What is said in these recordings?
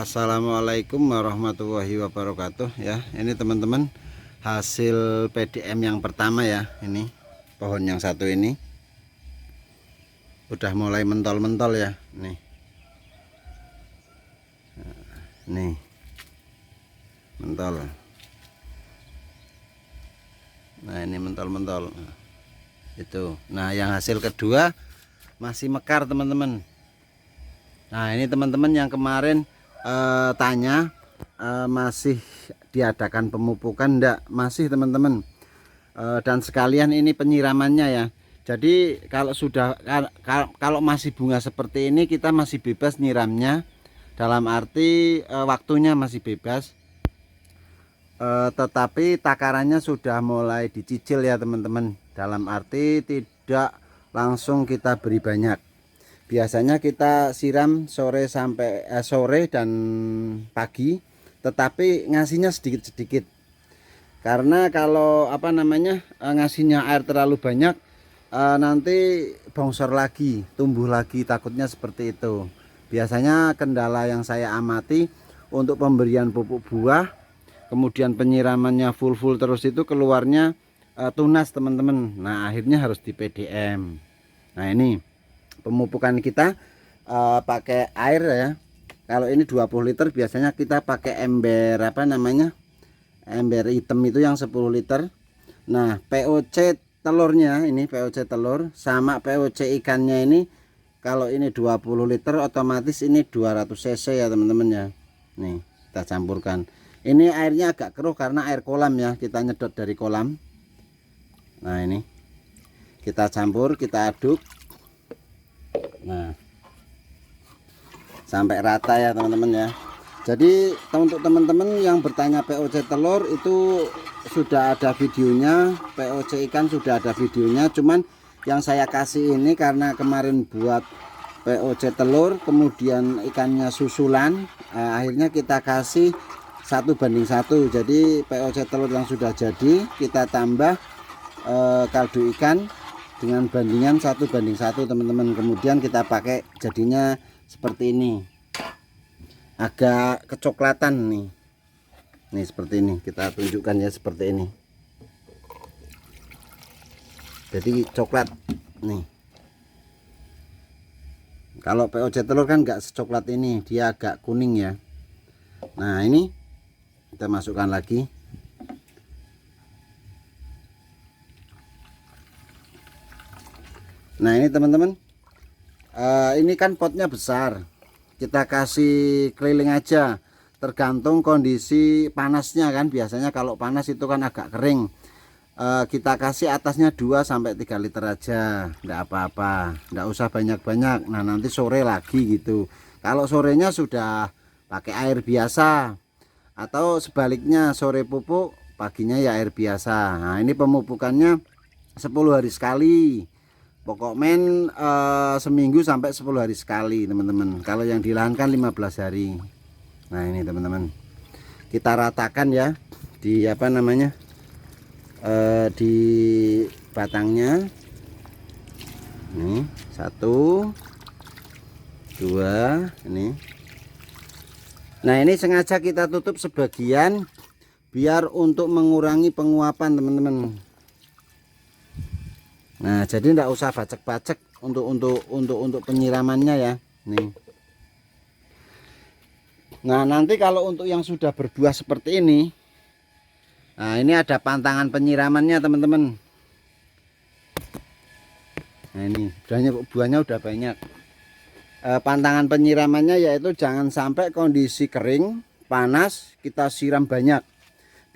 Assalamualaikum warahmatullahi wabarakatuh ya. Ini teman-teman hasil PDM yang pertama ya. Ini pohon yang satu ini udah mulai mentol-mentol ya. Nih mentol. Nah ini mentol-mentol itu. Nah yang hasil kedua masih mekar teman-teman. Nah ini teman-teman yang kemarin tanya masih diadakan pemupukan enggak, masih teman-teman. Dan sekalian ini penyiramannya ya. Jadi kalau kalau masih bunga seperti ini kita masih bebas nyiramnya, dalam arti waktunya masih bebas. Tetapi takarannya sudah mulai dicicil ya teman-teman, dalam arti tidak langsung kita beri banyak. Biasanya kita siram sore dan pagi, tetapi ngasihnya sedikit-sedikit. Karena kalau ngasihnya air terlalu banyak, nanti bongsor lagi, tumbuh lagi, takutnya seperti itu. Biasanya kendala yang saya amati untuk pemberian pupuk buah, kemudian penyiramannya full terus itu keluarnya tunas teman-teman. Nah akhirnya harus di PDM. Nah ini pemupukan kita pakai air ya. Kalau ini 20 liter biasanya kita pakai ember ember hitam itu yang 10 liter. Nah POC telurnya ini, POC telur sama POC ikannya ini, kalau ini 20 liter otomatis ini 200 cc ya teman-teman ya. Nih kita campurkan. Ini airnya agak keruh karena air kolam ya, kita nyedot dari kolam. Nah ini kita campur, kita aduk. Nah sampai rata ya teman-teman ya. Jadi untuk teman-teman yang bertanya POC telur itu sudah ada videonya, POC ikan sudah ada videonya. Cuman yang saya kasih ini karena kemarin buat POC telur kemudian ikannya susulan, akhirnya kita kasih 1:1. Jadi POC telur yang sudah jadi kita tambah kaldu ikan dengan bandingan 1:1 teman-teman. Kemudian kita pakai, jadinya seperti ini, agak kecoklatan nih seperti ini. Kita tunjukkan ya, seperti ini, jadi coklat nih. Kalau POC telur kan enggak secoklat ini, dia agak kuning ya. Nah ini kita masukkan lagi. Nah ini teman-teman, ini kan potnya besar, kita kasih keliling aja, tergantung kondisi panasnya kan. Biasanya kalau panas itu kan agak kering, kita kasih atasnya 2-3 liter aja, enggak apa-apa, enggak usah banyak-banyak. Nah nanti sore lagi gitu. Kalau sorenya sudah pakai air biasa, atau sebaliknya sore pupuk, paginya ya air biasa. Nah ini pemupukannya 10 hari sekali. Pokoknya seminggu sampai 10 hari sekali teman-teman. Kalau yang di lahan kan 15 hari. Nah ini teman-teman, kita ratakan ya di di batangnya. Ini 1, 2 ini. Nah ini sengaja kita tutup sebagian biar untuk mengurangi penguapan teman-teman. Nah jadi tidak usah bacek-bacek untuk penyiramannya ya. Nih. Nah nanti kalau untuk yang sudah berbuah seperti ini, nah ini ada pantangan penyiramannya teman-teman. Nah ini buahnya udah banyak. Pantangan penyiramannya yaitu jangan sampai kondisi kering panas kita siram banyak.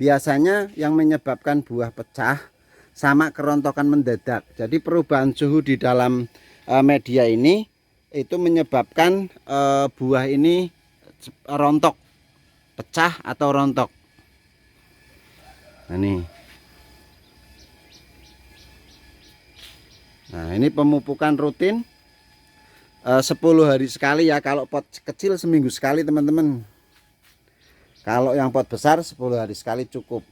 Biasanya yang menyebabkan buah pecah sama kerontokan mendadak. Jadi perubahan suhu di dalam media ini itu menyebabkan buah ini rontok, pecah atau rontok. Nah ini pemupukan rutin 10 hari sekali ya. Kalau pot kecil seminggu sekali teman-teman. Kalau yang pot besar 10 hari sekali cukup.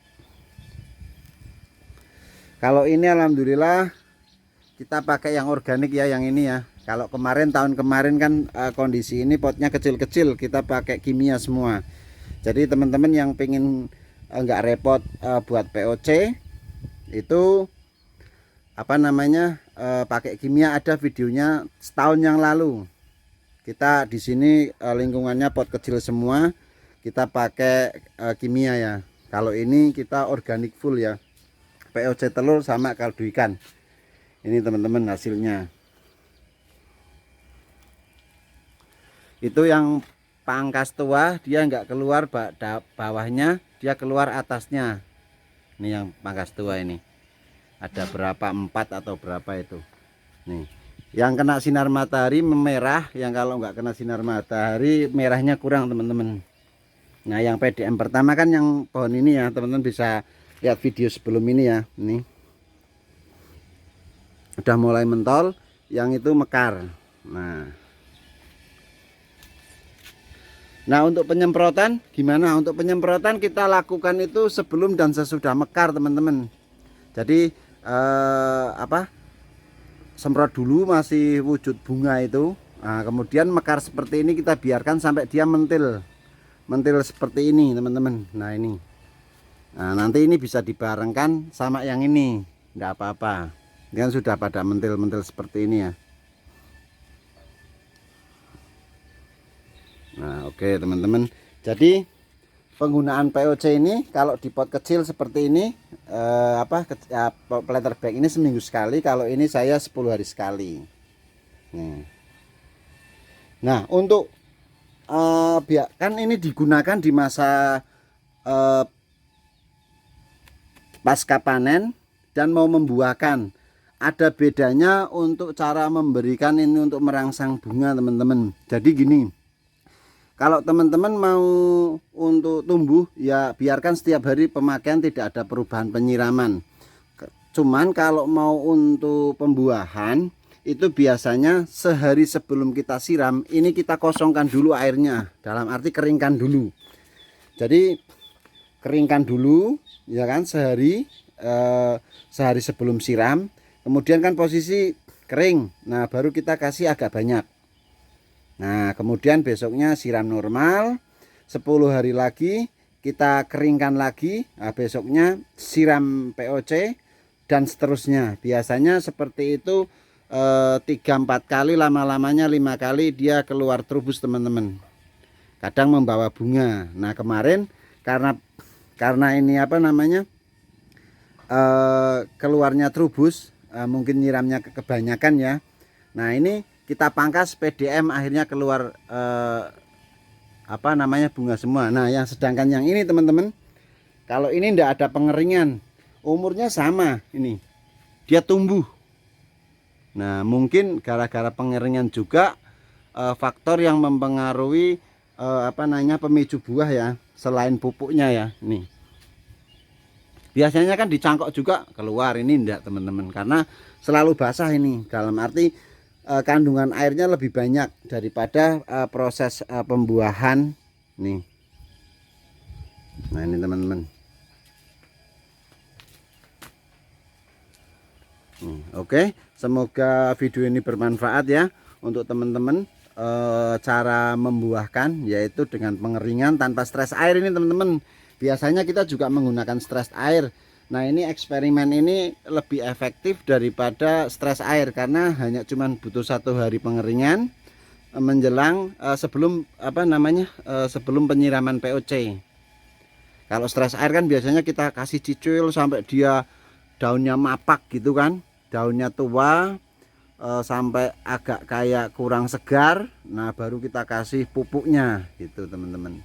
Kalau ini alhamdulillah kita pakai yang organik ya, yang ini ya. Kalau tahun kemarin kan kondisi ini potnya kecil-kecil, kita pakai kimia semua. Jadi teman-teman yang pengen nggak repot buat POC itu apa namanya pakai kimia, ada videonya setahun yang lalu. Kita di sini lingkungannya pot kecil semua, kita pakai kimia ya. Kalau ini kita organik full ya, POC telur sama kaldu ikan. Ini teman-teman hasilnya. Itu yang pangkas tua, dia nggak keluar bawahnya, dia keluar atasnya. Ini yang pangkas tua ini. Ada berapa, 4 atau berapa itu. Nih, yang kena sinar matahari memerah, yang kalau nggak kena sinar matahari merahnya kurang teman-teman. Nah, yang PDM pertama kan yang pohon ini ya, teman-teman bisa lihat video sebelum ini ya. Ini udah mulai mentol, yang itu mekar. Nah, untuk penyemprotan gimana? Untuk penyemprotan kita lakukan itu sebelum dan sesudah mekar teman-teman. Jadi semprot dulu masih wujud bunga itu. Nah, kemudian mekar seperti ini kita biarkan sampai dia mentil seperti ini teman-teman. Nah ini, nah nanti ini bisa dibarengkan sama yang ini, enggak apa-apa. Ini kan sudah pada mentil seperti ini ya. Nah oke teman-teman, jadi penggunaan POC ini kalau di pot kecil seperti ini planter bag ini seminggu sekali, kalau ini saya 10 hari sekali. Nah untuk kan ini digunakan di masa pasca panen dan mau membuahkan. Ada bedanya untuk cara memberikan ini untuk merangsang bunga teman-teman. Jadi gini, kalau teman-teman mau untuk tumbuh ya biarkan setiap hari pemakaian, tidak ada perubahan penyiraman. Cuman kalau mau untuk pembuahan itu biasanya sehari sebelum kita siram ini kita kosongkan dulu airnya, dalam arti keringkan dulu. Jadi keringkan dulu ya kan, sehari sebelum siram, kemudian kan posisi kering. Nah baru kita kasih agak banyak. Nah kemudian besoknya siram normal, 10 hari lagi kita keringkan lagi. Nah, besoknya siram POC dan seterusnya. Biasanya seperti itu 3-4 kali, lama-lamanya 5 kali dia keluar trubus teman-teman. Kadang membawa bunga. Nah kemarin karena ini keluarnya trubus, mungkin nyiramnya kebanyakan ya. Nah ini kita pangkas PDM, akhirnya keluar bunga semua. Nah yang sedangkan yang ini teman-teman, kalau ini tidak ada pengeringan, umurnya sama, ini dia tumbuh. Nah mungkin gara-gara pengeringan juga faktor yang mempengaruhi pemicu buah ya, selain pupuknya ya. Nih biasanya kan dicangkok juga keluar, ini enggak teman-teman, karena selalu basah ini, dalam arti kandungan airnya lebih banyak daripada proses pembuahan nih. Nah ini teman-teman. Oke, semoga video ini bermanfaat ya untuk teman-teman. Cara membuahkan yaitu dengan pengeringan tanpa stres air ini teman-teman. Biasanya kita juga menggunakan stres air. Nah ini eksperimen ini lebih efektif daripada stres air, karena hanya cuman butuh 1 hari pengeringan menjelang sebelum sebelum penyiraman POC. Kalau stres air kan biasanya kita kasih cicuil sampai dia daunnya mapak gitu kan, daunnya tua sampai agak kayak kurang segar. Nah baru kita kasih pupuknya gitu teman-teman.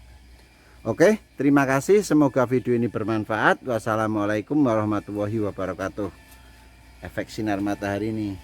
Oke, terima kasih, semoga video ini bermanfaat. Wassalamualaikum warahmatullahi wabarakatuh. Efek sinar matahari ini